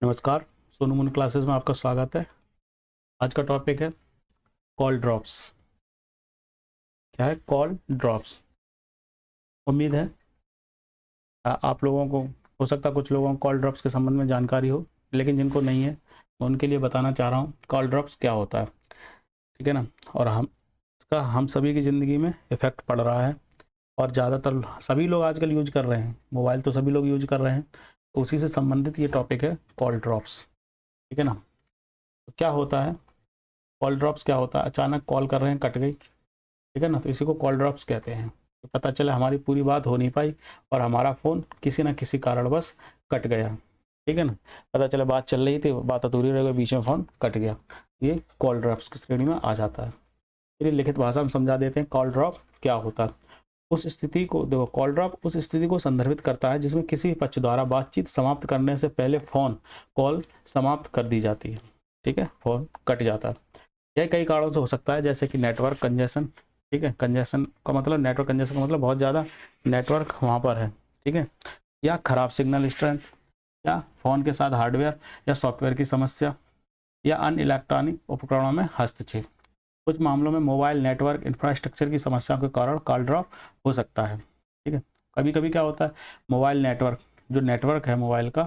नमस्कार, Sonu moon classes में आपका स्वागत है। आज का टॉपिक है कॉल ड्रॉप्स। क्या है कॉल ड्रॉप्स? उम्मीद है आप लोगों को हो सकता है कुछ लोगों को कॉल ड्रॉप्स के संबंध में जानकारी हो, लेकिन जिनको नहीं है मैं उनके लिए बताना चाह रहा हूँ कॉल ड्रॉप्स क्या होता है। ठीक है ना? और हम सभी की ज़िंदगी में इफ़ेक्ट पड़ रहा है और ज़्यादातर सभी लोग आजकल यूज कर रहे हैं। मोबाइल तो सभी लोग यूज कर रहे हैं, तो उसी से संबंधित ये टॉपिक है कॉल ड्रॉप्स। ठीक है ना? तो क्या होता है कॉल ड्रॉप्स? क्या होता है? अचानक कॉल कर रहे हैं, कट गई। ठीक है ना? तो इसी को कॉल ड्रॉप्स कहते हैं। तो पता चला हमारी पूरी बात हो नहीं पाई और हमारा फ़ोन किसी न किसी कारणवश कट गया। ठीक है ना? पता चला बात चल रही थी, बात अधूरी रह गई, बीच में फ़ोन कट गया। ये कॉल ड्रॉप्स की श्रेणी में आ जाता है। चलिए लिखित भाषा में समझा देते हैं कॉल ड्रॉप क्या होता है। उस स्थिति को देखो, कॉल ड्रॉप उस स्थिति को संदर्भित करता है जिसमें किसी भी पक्ष द्वारा बातचीत समाप्त करने से पहले फ़ोन कॉल समाप्त कर दी जाती है। ठीक है? फ़ोन कट जाता है। यह कई कारणों से हो सकता है, जैसे कि नेटवर्क कंजेशन। ठीक है? कंजेशन का मतलब, नेटवर्क कंजेशन का मतलब बहुत ज़्यादा नेटवर्क वहाँ पर है। ठीक है? या खराब सिग्नल स्ट्रेंथ, या फ़ोन के साथ हार्डवेयर या सॉफ्टवेयर की समस्या, या अन्य इलेक्ट्रॉनिक उपकरणों में हस्तक्षेप। कुछ मामलों में मोबाइल नेटवर्क इंफ्रास्ट्रक्चर की समस्याओं के कारण कॉल ड्रॉप हो सकता है। ठीक है? कभी कभी क्या होता है, मोबाइल नेटवर्क, जो नेटवर्क है मोबाइल का,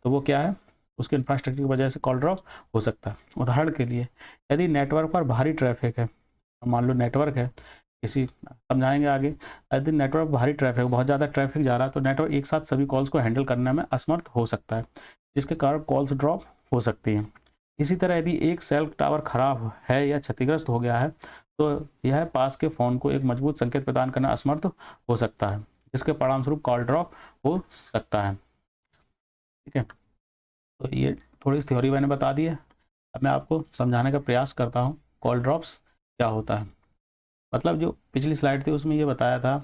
तो वो क्या है, उसके इंफ्रास्ट्रक्चर की वजह से कॉल ड्रॉप हो सकता है। उदाहरण के लिए, यदि नेटवर्क पर भारी ट्रैफिक है, मान लो नेटवर्क है किसी, समझाएंगे आगे। यदि नेटवर्क भारी ट्रैफिक, बहुत ज़्यादा ट्रैफिक जा रहा है, तो नेटवर्क एक साथ सभी कॉल्स को हैंडल करने में असमर्थ हो सकता है, जिसके कारण कॉल्स ड्रॉप हो सकती हैं। इसी तरह यदि एक सेल टावर खराब है या क्षतिग्रस्त हो गया है, तो यह पास के फ़ोन को एक मजबूत संकेत प्रदान करना असमर्थ हो सकता है, जिसके परिणामस्वरूप कॉल ड्रॉप हो सकता है। ठीक है? तो ये थोड़ी सी थ्योरी मैंने बता दी है। अब मैं आपको समझाने का प्रयास करता हूँ कॉल ड्रॉप्स क्या होता है। मतलब जो पिछली स्लाइड थी उसमें ये बताया था,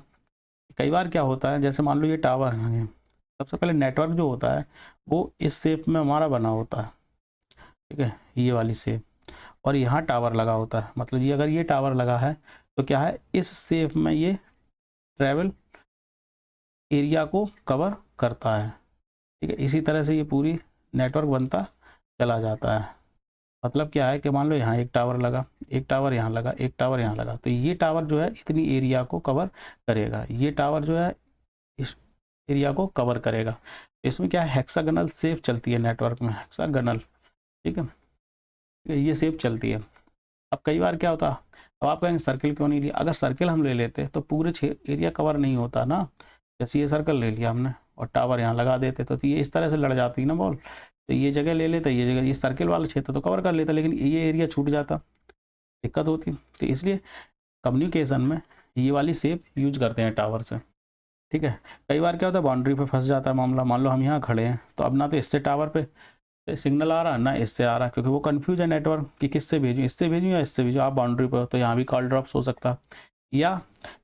कई बार क्या होता है, जैसे मान लो ये टावर है, सबसे पहले नेटवर्क जो होता है वो इस शेप में हमारा बना होता है। ठीक है? ये वाली शेप, और यहाँ टावर लगा होता है। मतलब ये, अगर ये टावर लगा है तो क्या है, इस शेप में ये ट्रैवल एरिया को कवर करता है। ठीक है? इसी तरह से ये पूरी नेटवर्क बनता चला जाता है। मतलब क्या है कि मान लो यहाँ एक टावर लगा, एक टावर यहाँ लगा, एक टावर यहाँ लगा, तो ये टावर जो है इतनी एरिया को कवर करेगा, ये टावर जो है इस एरिया को कवर करेगा। इसमें क्या है, हेक्सागोनल शेप चलती है नेटवर्क में, हेक्सागोनल। ठीक है? ये शेप चलती है। अब कई बार क्या होता, अब आप कहेंगे सर्किल क्यों नहीं लिया? अगर सर्किल हम ले लेते तो पूरे एरिया कवर नहीं होता ना। जैसे ये सर्कल ले लिया हमने और टावर यहाँ लगा देते, तो ये इस तरह से लड़ जाती ना बॉल। तो ये जगह ले लेते, ये जगह, ये सर्किल वाला क्षेत्र तो कवर कर लेता, लेकिन ये एरिया छूट जाता, दिक्कत होती। तो इसलिए कम्युनिकेशन में ये वाली शेप यूज करते हैं टावर से। ठीक है? कई बार क्या होता है, बाउंड्री पे फंस जाता है मामला। मान लो हम यहाँ खड़े हैं, तो अब ना तो इससे टावर पे सिग्नल आ रहा ना इससे आ रहा, क्योंकि वो कंफ्यूज है नेटवर्क कि किससे भेजूँ, इससे भेजूँ या इससे भेजूँ। आप बाउंड्री पर हो तो यहाँ भी कॉल ड्रॉप्स हो सकता है। या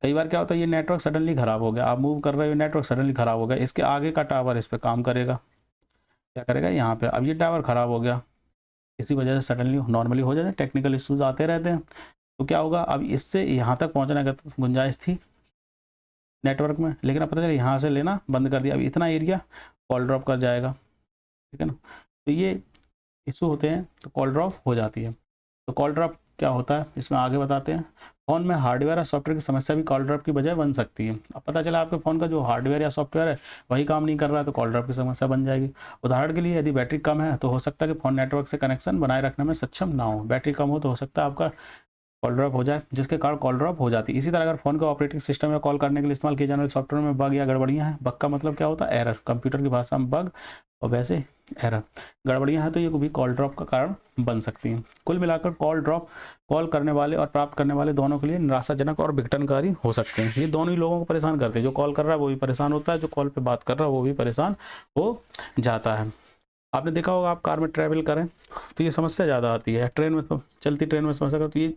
कई बार क्या होता है, ये नेटवर्क सडनली ख़राब हो गया, आप मूव कर रहे हो, नेटवर्क सडनली ख़राब हो गया, इसके आगे का टावर इस पर काम करेगा। क्या करेगा यहाँ पे, अब ये टावर ख़राब हो गया, इसी वजह से सडनली नॉर्मली हो जाते हैं, टेक्निकल इश्यूज आते रहते हैं। तो क्या होगा, अब इससे यहाँ तक पहुँचने का गुंजाइश थी नेटवर्क में, लेकिन अब पता चला यहाँ से लेना बंद कर दिया, अब इतना एरिया कॉल ड्रॉप कर जाएगा। ठीक है ना? तो ये इशू होते हैं, तो कॉल ड्रॉप हो जाती है। तो कॉल ड्रॉप क्या होता है इसमें आगे बताते हैं। फ़ोन में हार्डवेयर और सॉफ्टवेयर की समस्या भी कॉल ड्रॉप की वजह बन सकती है। अब पता चला आपके फ़ोन का जो हार्डवेयर या सॉफ्टवेयर है वही काम नहीं कर रहा है, तो कॉल ड्रॉप की समस्या बन जाएगी। उदाहरण के लिए, यदि बैटरी कम है तो हो सकता है कि फ़ोन नेटवर्क से कनेक्शन बनाए रखने में सक्षम ना हो। बैटरी कम हो तो हो सकता है आपका कॉल ड्रॉप हो जाए, जिसके कारण कॉल ड्रॉप हो जाती है। इसी तरह अगर फ़ोन का ऑपरेटिंग सिस्टम या कॉल करने के लिए इस्तेमाल किए जाने वाले सॉफ्टवेयर में बग या गड़बड़ियाँ हैं, बग का मतलब क्या होता है, एरर, कंप्यूटर की भाषा में बग, और वैसे एरर, गड़बड़ियाँ हैं, तो ये भी कॉल ड्रॉप का कारण बन सकती हैं। कुल मिलाकर कॉल ड्रॉप कॉल करने वाले और प्राप्त करने वाले दोनों के लिए निराशाजनक और विघटनकारी हो सकते हैं। ये दोनों ही लोगों को परेशान करते हैं, जो कॉल कर रहा है वो भी परेशान होता है, जो कॉल पे बात कर रहा है वो भी परेशान हो जाता है। आपने देखा होगा, आप कार में ट्रैवल करें तो ये समस्या ज़्यादा आती है, ट्रेन में तो, चलती ट्रेन में समस्या कर, तो ये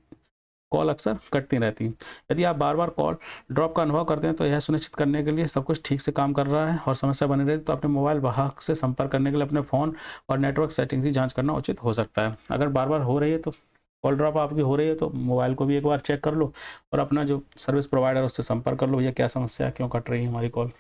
कॉल अक्सर कटती रहती हैं। यदि आप बार बार कॉल ड्रॉप का अनुभव करते हैं, तो यह सुनिश्चित करने के लिए सब कुछ ठीक से काम कर रहा है और समस्या बनी रही, तो अपने मोबाइल वाहक से संपर्क करने के लिए अपने फ़ोन और नेटवर्क सेटिंग की जांच करना उचित हो सकता है। अगर बार बार हो रही है, तो कॉल ड्रॉप आपकी हो रही है, तो मोबाइल को भी एक बार चेक कर लो और अपना जो सर्विस प्रोवाइडर उससे संपर्क कर लो, भैया क्या समस्या है, क्यों कट रही है हमारी कॉल।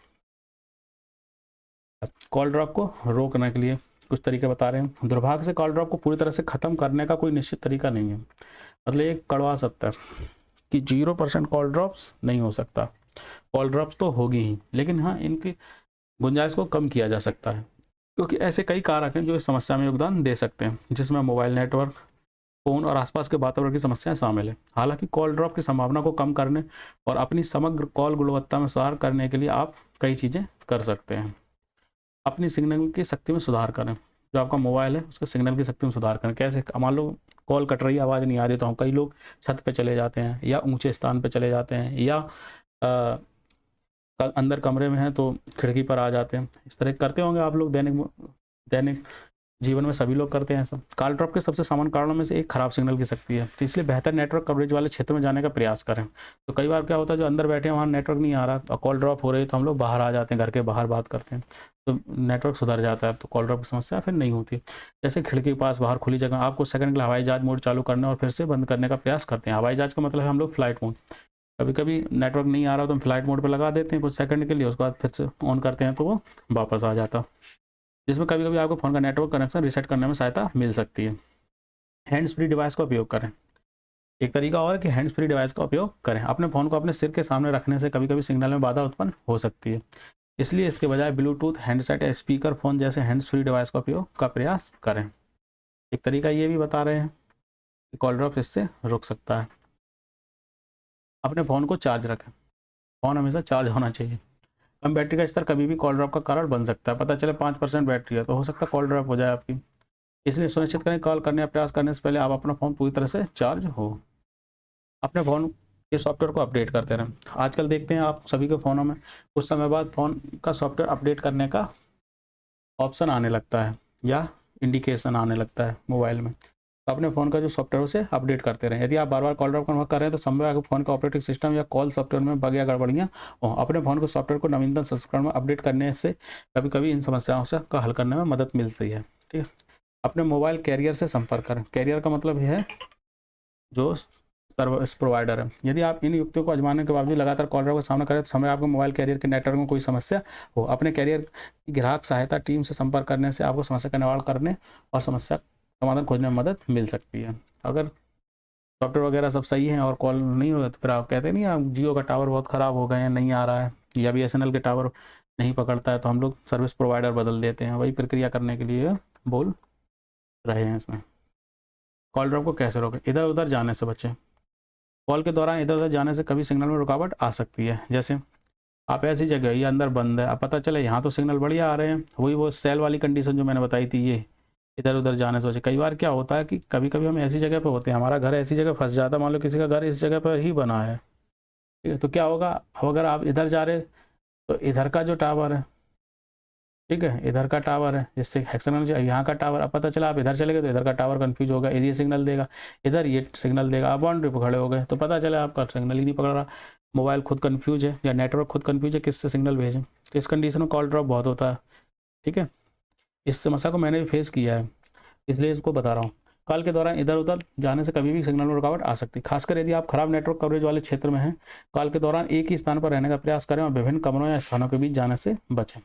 कॉल ड्रॉप को रोकने के लिए कुछ तरीके बता रहे हैं। दुर्भाग्य से कॉल ड्रॉप को पूरी तरह से ख़त्म करने का कोई निश्चित तरीका नहीं है। मतलब एक कड़वा सत्य है कि 0% कॉल ड्रॉप्स नहीं हो सकता, कॉल ड्रॉप्स तो होगी ही, लेकिन हाँ इनकी गुंजाइश को कम किया जा सकता है, क्योंकि ऐसे कई कारक हैं जो इस समस्या में योगदान दे सकते हैं, जिसमें मोबाइल नेटवर्क, फ़ोन और आसपास के वातावरण की समस्याएं शामिल है। हालांकि कॉल ड्रॉप की संभावना को कम करने और अपनी समग्र कॉल गुणवत्ता में सुधार करने के लिए आप कई चीज़ें कर सकते हैं। अपनी सिग्नल की शक्ति में सुधार करें, जो आपका मोबाइल है उसके सिग्नल की शक्ति में सुधार करें। कैसे? मान लो कॉल कट रही है, आवाज़ नहीं आ रही, तो हम कई लोग छत पे चले जाते हैं या ऊंचे स्थान पे चले जाते हैं, या अंदर कमरे में हैं तो खिड़की पर आ जाते हैं। इस तरह करते होंगे आप लोग, दैनिक जीवन में सभी लोग करते हैं ऐसा। कॉल ड्रॉप के सबसे सामान्य कारणों में से एक खराब सिग्नल की शक्ति है, तो इसलिए बेहतर नेटवर्क कवरेज वाले क्षेत्र में जाने का प्रयास करें। तो कई बार क्या होता है, जो अंदर बैठे हैं वहाँ नेटवर्क नहीं आ रहा और कॉल ड्रॉप हो रही है, तो हम लोग बाहर आ जाते हैं, घर के बाहर बात करते हैं, तो नेटवर्क सुधर जाता है, तो कॉल ड्रॉप की समस्या फिर नहीं होती। जैसे खिड़की के पास बाहर खुली जगह आप कुछ सेकंड के लिए हवाई जहाज मोड चालू करने और फिर से बंद करने का प्रयास करते हैं। हवाई जहाज का मतलब है हम लोग फ्लाइट मोड। कभी कभी नेटवर्क नहीं आ रहा तो हम फ्लाइट मोड पर लगा देते हैं कुछ सेकंड के लिए, उसके बाद फिर से ऑन करते हैं तो वो वापस आ जाता, जिसमें कभी कभी आपको फ़ोन का नेटवर्क कनेक्शन रीसेट करने में सहायता मिल सकती है। हैंड्स फ्री डिवाइस का उपयोग करें। एक तरीका और है कि हैंड्स फ्री डिवाइस का उपयोग करें। अपने फ़ोन को अपने सिर के सामने रखने से कभी कभी सिग्नल में बाधा उत्पन्न हो सकती है, इसलिए इसके बजाय ब्लूटूथ, हैंडसेट या स्पीकर फ़ोन जैसे हैंड्स फ्री डिवाइस का उपयोग का प्रयास करें। एक तरीका ये भी बता रहे हैं कि कॉल ड्रॉप इससे रुक सकता है। अपने फ़ोन को चार्ज रखें। फ़ोन हमेशा चार्ज होना चाहिए। कम बैटरी का स्तर कभी भी कॉल ड्रॉप का कारण बन सकता है। पता चले 5% बैटरी है तो हो सकता है कॉल ड्रॉप हो जाए आपकी। इसलिए सुनिश्चित करें कॉल करने या प्रयास करने से पहले आप अपना फ़ोन पूरी तरह से चार्ज हो। अपने फ़ोन के सॉफ्टवेयर को अपडेट करते रहें। आजकल देखते हैं आप सभी के फ़ोनों में कुछ समय बाद फ़ोन का सॉफ्टवेयर अपडेट करने का ऑप्शन आने लगता है या इंडिकेशन आने लगता है मोबाइल में। तो अपने फ़ोन का जो सॉफ्टवेयर उसे अपडेट करते रहें। यदि आप बार बार कॉल ड्रॉप कर रहे हैं तो संभव है कि फ़ोन का ऑपरेटिंग सिस्टम या कॉल सॉफ्टवेयर में बग या गड़बड़ियाँ हों। अपने फ़ोन के सॉफ्टवेयर को नवीनतम संस्करण में अपडेट करने से कभी कभी इन समस्याओं से का हल करने में मदद मिलती है। ठीक है। अपने मोबाइल कैरियर से संपर्क करें। कैरियर का मतलब यह है जो सर्विस प्रोवाइडर है। यदि आप इन युक्तियों को आजमाने के बावजूद लगातार कॉल ड्रॉप का सामना करें तो समय आपके मोबाइल कैरियर के नेटवर्क में कोई समस्या हो, अपने कैरियर की ग्राहक सहायता टीम से संपर्क करने से आपको समस्या का निवारण करने और समस्या समाधान खोजने में मदद मिल सकती है। अगर सॉफ्टवेयर वगैरह सब सही है और कॉल नहीं हो रहा तो फिर आप कहते नहीं, आप जियो का टावर बहुत ख़राब हो गए हैं, नहीं आ रहा है, या BSNL के टावर नहीं पकड़ता है, तो हम लोग सर्विस प्रोवाइडर बदल देते हैं। वही प्रक्रिया करने के लिए बोल रहे हैं इसमें। कॉल ड्रॉप को कैसे रोकें? इधर उधर जाने से बचें। कॉल के दौरान इधर उधर जाने से कभी सिग्नल में रुकावट आ सकती है। जैसे आप ऐसी जगह, ये अंदर बंद है, अब पता चले यहाँ तो सिग्नल बढ़िया आ रहे हैं, वही वो सेल वाली कंडीशन जो मैंने बताई थी, ये इधर उधर जाने से बचे। कई बार क्या होता है कि कभी कभी हम ऐसी जगह पर होते हैं, हमारा घर ऐसी जगह फंस जाता है, मान लो किसी का घर इस जगह पर ही बना है, ठीक है, तो क्या होगा, अगर आप इधर जा रहे तो इधर का जो टावर है, ठीक है, इधर का टावर है, जिससे हेक्सागोनल यहाँ का टावर, अब पता चला आप इधर चले गए तो इधर का टावर कंफ्यूज होगा, इधर ये सिग्नल देगा, इधर ये सिग्नल देगा, आप बाउंड्री पर खड़े हो गए तो पता चला आपका सिग्नल ही नहीं पकड़ रहा, मोबाइल खुद कंफ्यूज है या नेटवर्क खुद कंफ्यूज है, किससे सिग्नल भेजें। तो इस कंडीशन में कॉल ड्रॉप बहुत होता है। ठीक है, इस समस्या को मैंने भी फेस किया है, इसलिए इसको बता रहा हूँ। कॉल के दौरान इधर उधर जाने से कभी भी सिग्नल में रुकावट आ सकती है, खासकर यदि आप खराब नेटवर्क कवरेज वाले क्षेत्र में हैं। कॉल के दौरान एक ही स्थान पर रहने का प्रयास करें और विभिन्न कमरों या स्थानों के बीच जाने से बचें।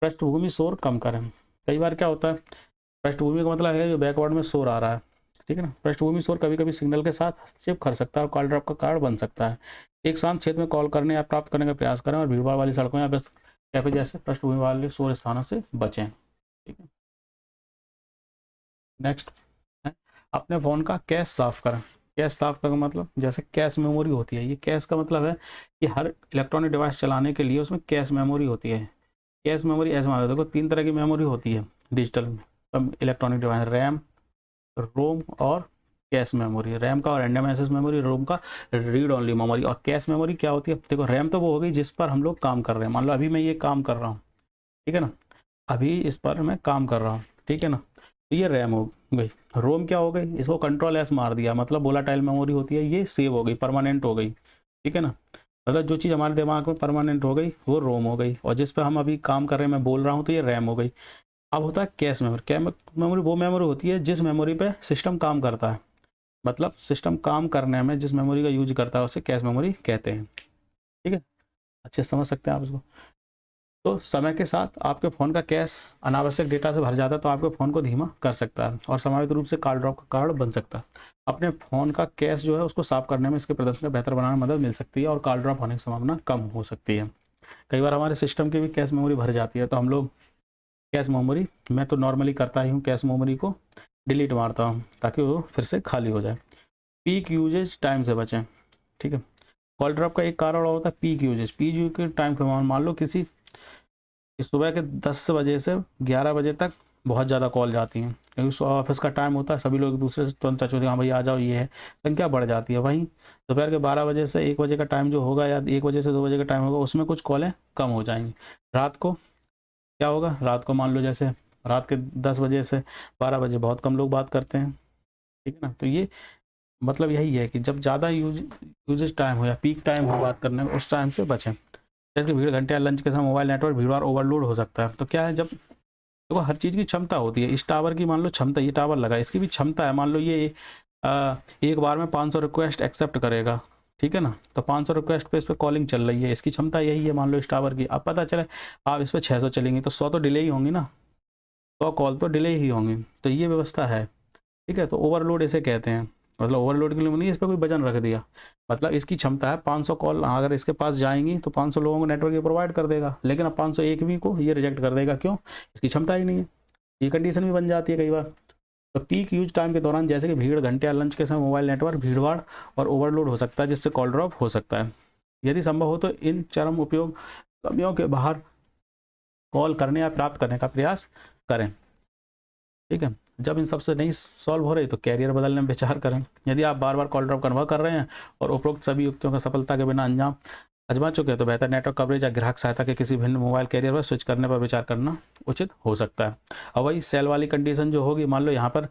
पृष्ठभूमि शोर कम करें। कई बार क्या होता है, पृष्ठभूमि का मतलब है जो बैकवर्ड में शोर आ रहा है, ठीक है ना। पृष्ठभूमि शोर कभी कभी सिग्नल के साथ हस्तक्षेप कर सकता है और कॉल ड्रॉप का कारण बन सकता है। एक शांत क्षेत्र में कॉल करने या प्राप्त करने का प्रयास करें और भीड़भाड़ वाली सड़कों या व्यस्त कैफे जैसे पृष्ठभूमि वाले शोर स्थानों से बचें। ठीक है, नेक्स्ट है अपने फ़ोन का कैश साफ करें। कैश साफ करने का मतलब, जैसे कैश मेमोरी होती है, ये कैश का मतलब है कि हर इलेक्ट्रॉनिक डिवाइस चलाने के लिए उसमें कैश मेमोरी होती है। कैश मेमोरी ऐसे मान लो, देखो 3 तरह की मेमोरी होती है डिजिटल में इलेक्ट्रॉनिक डिवाइस, रैम, रोम और कैश मेमोरी। रैम का और रैंडम एक्सेस मेमोरी, रोम का रीड ओनली मेमोरी। और कैश मेमोरी क्या होती है, देखो रैम तो वो हो गई जिस पर हम लोग काम कर रहे हैं, मान लो अभी मैं ये काम कर रहा हूँ, ठीक है ना, अभी इस पर मैं काम कर रहा हूँ, ठीक है ना, तो ये रैम हो गई। रोम क्या हो गई, इसको कंट्रोल एस मार दिया, मतलब वोलाटाइल मेमोरी होती है, ये सेव हो गई, परमानेंट हो गई, ठीक है ना, मतलब जो चीज़ हमारे दिमाग में परमानेंट हो गई वो रोम हो गई, और जिस पर हम अभी काम कर रहे हैं, मैं बोल रहा हूँ, तो ये रैम हो गई। अब होता है कैश मेमोरी। कैश मेमोरी वो मेमोरी होती है जिस मेमोरी पे सिस्टम काम करता है, मतलब सिस्टम काम करने में जिस मेमोरी का यूज करता है उसे कैश मेमोरी कहते हैं। ठीक है, अच्छे से समझ सकते हैं आप इसको। तो समय के साथ आपके फ़ोन का कैश अनावश्यक डेटा से भर जाता है, तो आपके फ़ोन को धीमा कर सकता है और संभावित रूप से कॉल ड्रॉप का कारण बन सकता है। अपने फ़ोन का कैश जो है उसको साफ करने में इसके प्रदर्शन को बेहतर बनाने में मदद मिल सकती है और कॉल ड्रॉप होने की संभावना कम हो सकती है। कई बार हमारे सिस्टम की भी कैश मेमोरी भर जाती है, तो हम लोग कैश मेमोरी, मैं तो नॉर्मली करता ही हूँ, कैश मेमोरी को डिलीट मारता हूँ ताकि वो फिर से खाली हो जाए। पीक यूजेज टाइम से बचें, ठीक है। कॉल ड्रॉप का एक कारण और होता है पीक यूजेज। पीक यूज के टाइम पे मान लो किसी सुबह के 10 बजे से 11 बजे तक बहुत ज़्यादा कॉल जाती हैं, क्योंकि ऑफिस का टाइम होता है, सभी लोग एक दूसरे से तुरंत टच होते हैं, हाँ भाई आ जाओ, ये है, संख्या बढ़ जाती है। वहीं दोपहर के 12 बजे से 1 बजे का टाइम जो होगा या 1 बजे से 2 बजे का टाइम होगा, उसमें कुछ कॉलें कम हो जाएंगी। रात को क्या होगा, रात को मान लो जैसे रात के 10 बजे से 12 बजे बहुत कम लोग बात करते हैं, ठीक है ना। तो ये मतलब यही है कि जब ज़्यादा यूजेज टाइम हो या पीक टाइम हो बात करने में, उस टाइम से बचें। जैसे कि भीड़ घंटे या लंच के समय मोबाइल नेटवर्क भीड़ और ओवरलोड हो सकता है। तो क्या है, जब देखो हर चीज़ की क्षमता होती है, इस टावर की मान लो क्षमता, ये टावर लगा, इसकी भी क्षमता है, मान लो ये एक बार में 500 रिक्वेस्ट एक्सेप्ट करेगा, ठीक है ना। तो 500 रिक्वेस्ट पे इस पर कॉलिंग चल रही है, इसकी क्षमता यही है मान लो इस टावर की। अब पता चले आप इस पर 600 चलेंगी तो 100 तो डिले ही होंगी ना, 100 कॉल तो डिले ही होंगी। तो ये व्यवस्था है, ठीक है। तो ओवरलोड इसे कहते हैं, मतलब ओवरलोड के लिए नहीं इस पर कोई वजन रख दिया, मतलब इसकी क्षमता है 500 कॉल अगर इसके पास जाएंगी तो 500 लोगों को नेटवर्क ये प्रोवाइड कर देगा, लेकिन अब 501 भी को ये रिजेक्ट कर देगा, क्यों, इसकी क्षमता ही नहीं है। ये कंडीशन भी बन जाती है कई बार। तो पीक यूज टाइम के दौरान जैसे कि भीड़ घंटे या लंच के समय मोबाइल नेटवर्क भीड़भाड़ और ओवरलोड हो सकता है, जिससे कॉल ड्रॉप हो सकता है। यदि संभव हो तो इन चरम उपयोग समयों के बाहर कॉल करने या प्राप्त करने का प्रयास करें, ठीक है। जब इन सबसे नहीं सॉल्व हो रही तो कैरियर बदलने में विचार करें। यदि आप बार बार कॉल ड्रॉप कन्वर्ट कर रहे हैं और उपरोक्त सभी युक्तियों का सफलता के बिना अंजाम आजमा चुके हैं, तो बेहतर नेटवर्क कवरेज या ग्राहक सहायता के किसी भिन्न मोबाइल कैरियर पर स्विच करने पर विचार करना उचित हो सकता है। और वही सेल वाली कंडीशन जो होगी, मान लो यहाँ पर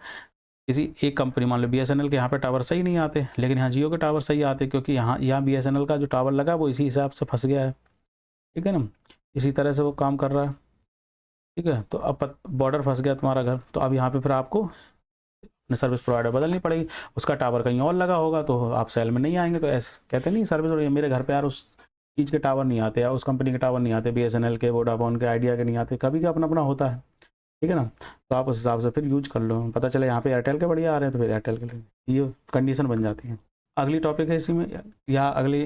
किसी एक कंपनी, मान लो BSNL के यहाँ पे टावर सही नहीं आते, लेकिन यहाँ जियो के टावर सही आते, क्योंकि यहाँ BSNL का जो टावर लगा वो इसी हिसाब से फंस गया है, ठीक है ना, इसी तरह से वो काम कर रहा है, ठीक है। तो अब बॉर्डर फंस गया तुम्हारा घर, तो अब यहाँ पे फिर आपको अपने सर्विस प्रोवाइडर बदलनी पड़ेगी, उसका टावर कहीं और लगा होगा तो आप सेल में नहीं आएंगे। तो ऐसे कहते नहीं सर्विस, मेरे घर पे यार उस चीज़ के टावर नहीं आते या उस कंपनी के टावर नहीं आते, BSNL के, वोडाफोन के, आइडिया के नहीं आते, कभी का अपना अपना होता है, ठीक है ना। तो आप उस हिसाब से फिर यूज कर लो, पता चले यहाँ पे एयरटेल के बढ़िया आ रहे हैं तो फिर एयरटेल के लिए, ये कंडीशन बन जाती है। अगली टॉपिक है इसी में, या अगली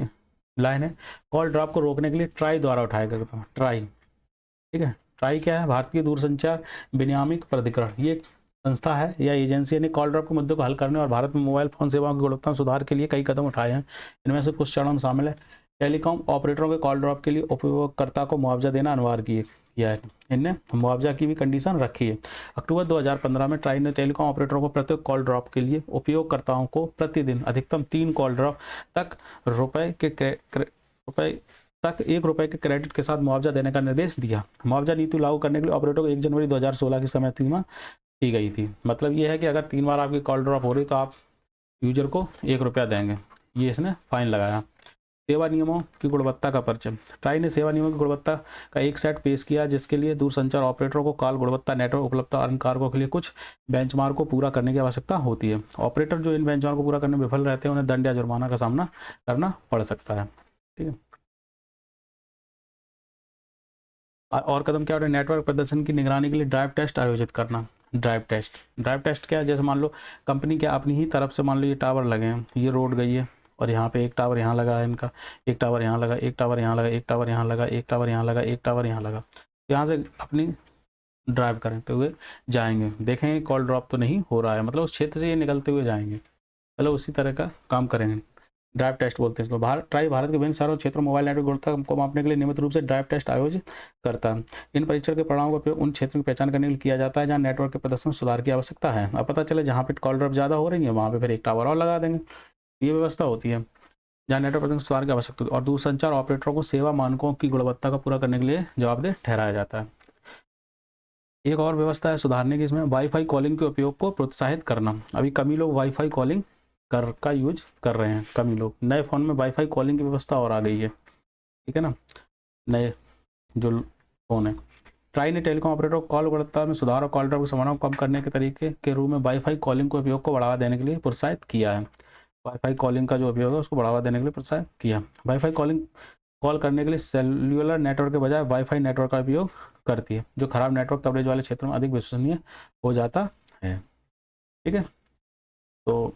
लाइन है, कॉल ड्रॉप को रोकने के लिए ट्राई द्वारा उठाया गया था। ट्राई, ठीक है। ट्राई क्या है, भारतीय दूरसंचार विनियामक प्राधिकरण, ये एक संस्था है या एजेंसी ने कॉल ड्रॉप के मुद्दे को हल करने और भारत में मोबाइल फोन सेवाओं की गुणवत्ता में सुधार के लिए कई कदम उठाए हैं। इनमें से कुछ चरण शामिल है। टेलीकॉम ऑपरेटरों के कॉल ड्रॉप के लिए उपयोगकर्ता को मुआवजा देना अनिवार्य किया है, इनने मुआवजा की भी कंडीशन रखी है। अक्टूबर 2015 में ट्राई ने टेलीकॉम ऑपरेटरों को प्रत्येक कॉल ड्रॉप के लिए उपयोगकर्ताओं को प्रतिदिन अधिकतम 3 कॉल ड्रॉप तक रुपए ₹1 के क्रेडिट के साथ मुआवजा देने का निर्देश दिया। मुआवजा नीति लागू करने के लिए ऑपरेटर को 1 जनवरी 2016 की समय सीमा दी गई थी। मतलब ये है कि अगर 3 बार आपकी कॉल ड्रॉप हो रही तो आप यूजर को ₹1 देंगे, ये इसने फाइन लगाया। सेवा नियमों की गुणवत्ता का परिचय। ट्राई ने सेवा नियमों की गुणवत्ता का एक सेट पेश किया, जिसके लिए दूरसंचार ऑपरेटरों को कॉल गुणवत्ता, नेटवर्क उपलब्धता और कारकों के लिए कुछ बेंचमार्क को पूरा करने की आवश्यकता होती है। ऑपरेटर जो इन बेंचमार्क को पूरा करने में विफल रहते हैं उन्हें दंड या जुर्माना का सामना करना पड़ सकता है, ठीक है। और कदम क्या होता है, नेटवर्क प्रदर्शन की निगरानी के लिए ड्राइव टेस्ट आयोजित करना। ड्राइव टेस्ट क्या है, जैसे मान लो कंपनी क्या अपनी ही तरफ से, मान लो ये टावर लगे हैं, ये रोड गई है और यहाँ पे एक टावर यहाँ लगा है इनका, एक टावर यहाँ लगा, एक टावर यहाँ लगा, एक टावर यहाँ लगा, एक टावर यहाँ लगा, एक टावर यहाँ लगा, यहाँ से अपनी ड्राइव करते हुए जाएंगे, देखेंगे कॉल ड्रॉप तो नहीं हो रहा है, मतलब उस क्षेत्र से ये निकलते हुए जाएंगे, मतलब उसी तरह का काम करेंगे। ड्राइव टेस्ट बोलते हैं इसको। ट्राई भारत के विभिन्न शहरों क्षेत्रों मोबाइल नेटवर्क गुणवत्ता को मापने के लिए नियमित रूप से ड्राइव टेस्ट आयोजित करता है। इन परीक्षण के परिणामों का उपयोग उन क्षेत्रों की पहचान करने के लिए किया जाता है जहां नेटवर्क के प्रदर्शन में सुधार की आवश्यकता है। अब पता चले जहां पे कॉल ड्रॉप ज़्यादा हो रही है वहां पे फिर एक टावर और लगा देंगे, ये व्यवस्था होती है जहाँ नेटवर्क प्रदर्शन सुधार की आवश्यकता होती है। और दूरसंचार ऑपरेटरों को सेवा मानकों की गुणवत्ता का पूरा करने के लिए जवाबदेह ठहराया जाता है। एक और व्यवस्था है सुधारने की, इसमें वाईफाई कॉलिंग के उपयोग को प्रोत्साहित करना। अभी कम ही लोग वाईफाई कॉलिंग का यूज कर रहे हैं, कम ही लोग। नए फ़ोन में वाईफाई कॉलिंग की व्यवस्था और आ गई है, ठीक है ना, नए जो फ़ोन है। ट्राई ने टेलीकॉम ऑपरेटर को कॉल गुणवत्ता में सुधार और कॉल ड्रॉप की संभावना को कम करने के तरीके के रूप में वाईफाई कॉलिंग के उपयोग को बढ़ावा देने के लिए प्रोत्साहित किया है। वाईफाई कॉलिंग का जो उपयोग है उसको बढ़ावा देने के लिए प्रोत्साहित किया। वाईफाई कॉलिंग कॉल करने के लिए सेल्युलर नेटवर्क के बजाय वाईफाई नेटवर्क का उपयोग करती है, जो खराब नेटवर्क कवरेज वाले क्षेत्रों में अधिक विश्वसनीय हो जाता है। ठीक है, तो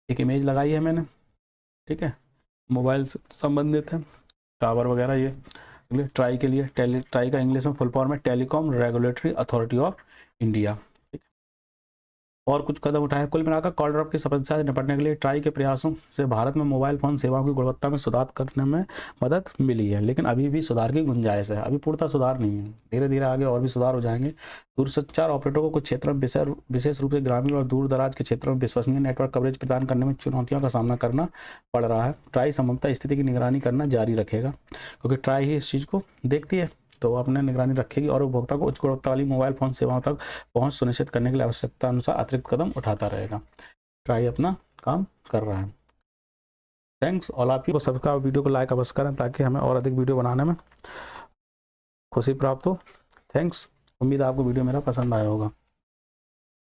एक इमेज लगाई है मैंने, ठीक है, मोबाइल से संबंधित है, टावर वगैरह ये। ट्राई के लिए, ट्राई का इंग्लिश में फुल फॉर्म है telecom regulatory authority of India. और कुछ कदम उठाए। कुल मिलाकर कॉल ड्रॉप की समस्या से निपटने के लिए ट्राई के प्रयासों से भारत में मोबाइल फोन सेवाओं की गुणवत्ता में सुधार करने में मदद मिली है, लेकिन अभी भी सुधार की गुंजाइश है, अभी पूर्णतः सुधार नहीं है, धीरे धीरे आगे और भी सुधार हो जाएंगे। दूरसंचार ऑपरेटरों को कुछ क्षेत्रों में विशेष रूप से ग्रामीण और दूर दराज के क्षेत्रों में विश्वसनीय नेटवर्क कवरेज प्रदान करने में चुनौतियों का सामना करना पड़ रहा है। ट्राई संभवतः स्थिति की निगरानी करना जारी रखेगा, क्योंकि ट्राई ही इस चीज़ को देखती है, तो अपने निगरानी रखेगी और उपभोक्ता को उच्च गुणवत्ता वाली मोबाइल फोन सेवाओं तक पहुंच सुनिश्चित करने के लिए आवश्यकता अनुसार अतिरिक्त कदम उठाता रहेगा। ट्राई अपना काम कर रहा है। थैंक्स ऑल आप को सबका वीडियो को लाइक अवश्य करें ताकि हमें और अधिक वीडियो बनाने में खुशी प्राप्त हो। थैंक्स, उम्मीद है आपको वीडियो मेरा पसंद आया होगा।